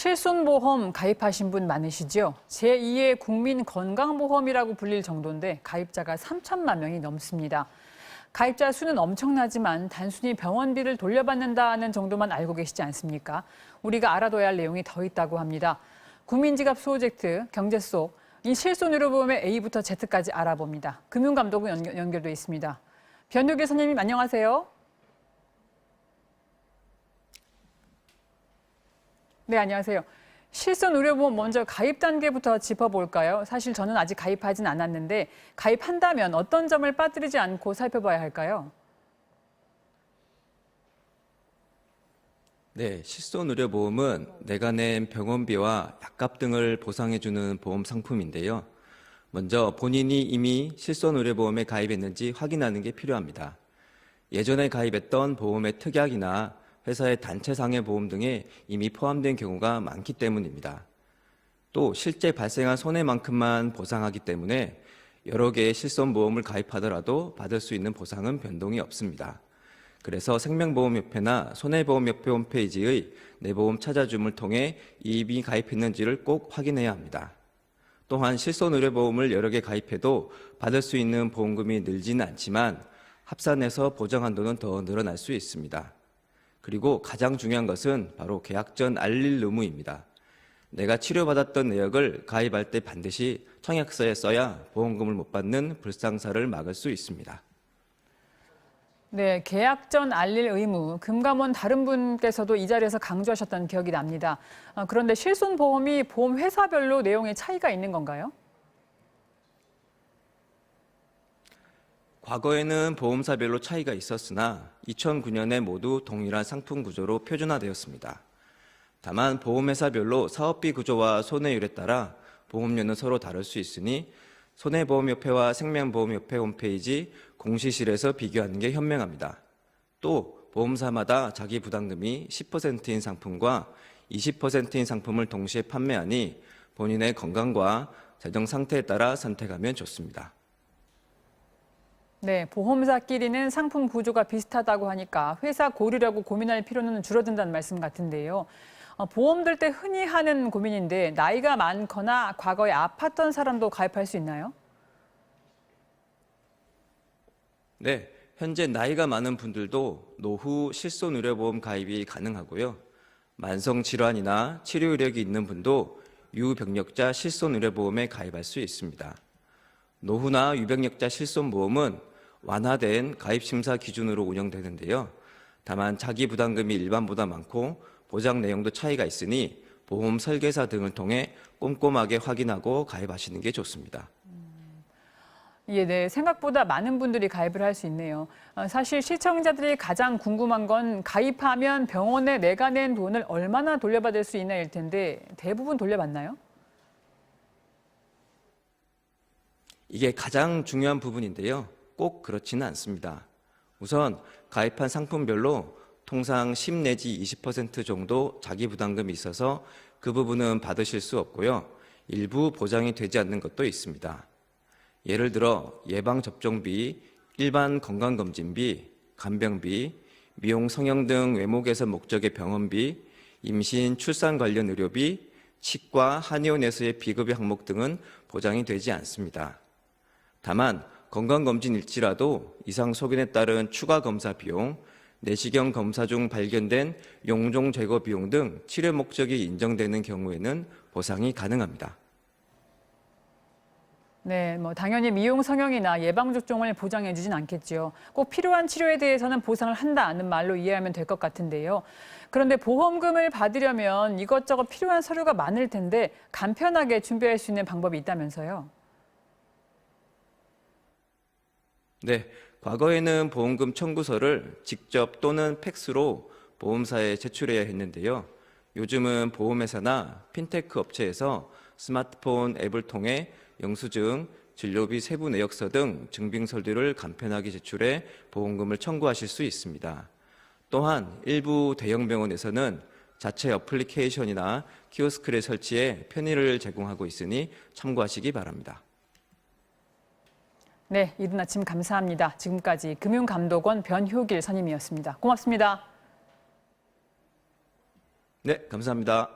실손보험 가입하신 분 많으시죠? 제2의 국민건강보험이라고 불릴 정도인데 가입자가 3천만 명이 넘습니다. 가입자 수는 엄청나지만 단순히 병원비를 돌려받는다는 정도만 알고 계시지 않습니까? 우리가 알아둬야 할 내용이 더 있다고 합니다. 국민지갑 프로젝트 경제 속 이 실손의료보험의 A부터 Z까지 알아봅니다. 금융감독은 연결돼 있습니다. 변효길 선생님 안녕하세요. 네, 안녕하세요. 실손의료보험 먼저 가입 단계부터 짚어볼까요? 사실 저는 아직 가입하진 않았는데 가입한다면 어떤 점을 빠뜨리지 않고 살펴봐야 할까요? 네, 실손의료보험은 내가 낸 병원비와 약값 등을 보상해주는 보험 상품인데요. 먼저 본인이 이미 실손의료보험에 가입했는지 확인하는 게 필요합니다. 예전에 가입했던 보험의 특약이나 회사의 단체상해 보험 등에 이미 포함된 경우가 많기 때문입니다. 또 실제 발생한 손해만큼만 보상하기 때문에 여러 개의 실손보험을 가입하더라도 받을 수 있는 보상은 변동이 없습니다. 그래서 생명보험협회나 손해보험협회 홈페이지의 내 보험 찾아줌을 통해 이미 가입했는지를 꼭 확인해야 합니다. 또한 실손의료보험을 여러 개 가입해도 받을 수 있는 보험금이 늘지는 않지만 합산해서 보장 한도는 더 늘어날 수 있습니다. 그리고 가장 중요한 것은 바로 계약 전 알릴 의무입니다. 내가 치료받았던 내역을 가입할 때 반드시 청약서에 써야 보험금을 못 받는 불상사를 막을 수 있습니다. 네, 계약 전 알릴 의무. 금감원 다른 분께서도 이 자리에서 강조하셨던 기억이 납니다. 그런데 실손보험이 보험회사별로 내용에 차이가 있는 건가요? 과거에는 보험사별로 차이가 있었으나 2009년에 모두 동일한 상품 구조로 표준화되었습니다. 다만 보험회사별로 사업비 구조와 손해율에 따라 보험료는 서로 다를 수 있으니 손해보험협회와 생명보험협회 홈페이지 공시실에서 비교하는 게 현명합니다. 또 보험사마다 자기 부담금이 10%인 상품과 20%인 상품을 동시에 판매하니 본인의 건강과 재정 상태에 따라 선택하면 좋습니다. 네, 보험사끼리는 상품 구조가 비슷하다고 하니까 회사 고르려고 고민할 필요는 줄어든다는 말씀 같은데요. 보험 들 때 흔히 하는 고민인데 나이가 많거나 과거에 아팠던 사람도 가입할 수 있나요? 네, 현재 나이가 많은 분들도 노후 실손의료보험 가입이 가능하고요. 만성질환이나 치료 이력이 있는 분도 유병력자 실손의료보험에 가입할 수 있습니다. 노후나 유병력자 실손보험은 완화된 가입심사 기준으로 운영되는데요. 다만 자기 부담금이 일반보다 많고 보장 내용도 차이가 있으니 보험 설계사 등을 통해 꼼꼼하게 확인하고 가입하시는 게 좋습니다. 예, 네. 생각보다 많은 분들이 가입을 할 수 있네요. 사실 시청자들이 가장 궁금한 건 가입하면 병원에 내가 낸 돈을 얼마나 돌려받을 수 있나일 텐데 대부분 돌려받나요? 이게 가장 중요한 부분인데요. 꼭 그렇지는 않습니다. 우선 가입한 상품별로 통상 10 내지 20% 정도 자기 부담금이 있어서 그 부분은 받으실 수 없고요. 일부 보장이 되지 않는 것도 있습니다. 예를 들어 예방접종비, 일반 건강검진비, 간병비, 미용 성형 등 외모 개선 목적의 병원비, 임신, 출산 관련 의료비, 치과, 한의원에서의 비급여 항목 등은 보장이 되지 않습니다. 다만 건강검진일지라도 이상 소견에 따른 추가 검사 비용, 내시경 검사 중 발견된 용종 제거 비용 등 치료 목적이 인정되는 경우에는 보상이 가능합니다. 네, 당연히 미용 성형이나 예방접종을 보장해주진 않겠죠. 꼭 필요한 치료에 대해서는 보상을 한다는 말로 이해하면 될 것 같은데요. 그런데 보험금을 받으려면 이것저것 필요한 서류가 많을 텐데 간편하게 준비할 수 있는 방법이 있다면서요? 네, 과거에는 보험금 청구서를 직접 또는 팩스로 보험사에 제출해야 했는데요. 요즘은 보험회사나 핀테크 업체에서 스마트폰 앱을 통해 영수증, 진료비 세부 내역서 등 증빙서류를 간편하게 제출해 보험금을 청구하실 수 있습니다. 또한 일부 대형 병원에서는 자체 어플리케이션이나 키오스크를 설치해 편의를 제공하고 있으니 참고하시기 바랍니다. 네, 이른 아침 감사합니다. 지금까지 금융감독원 변효길 선임이었습니다. 고맙습니다. 네, 감사합니다.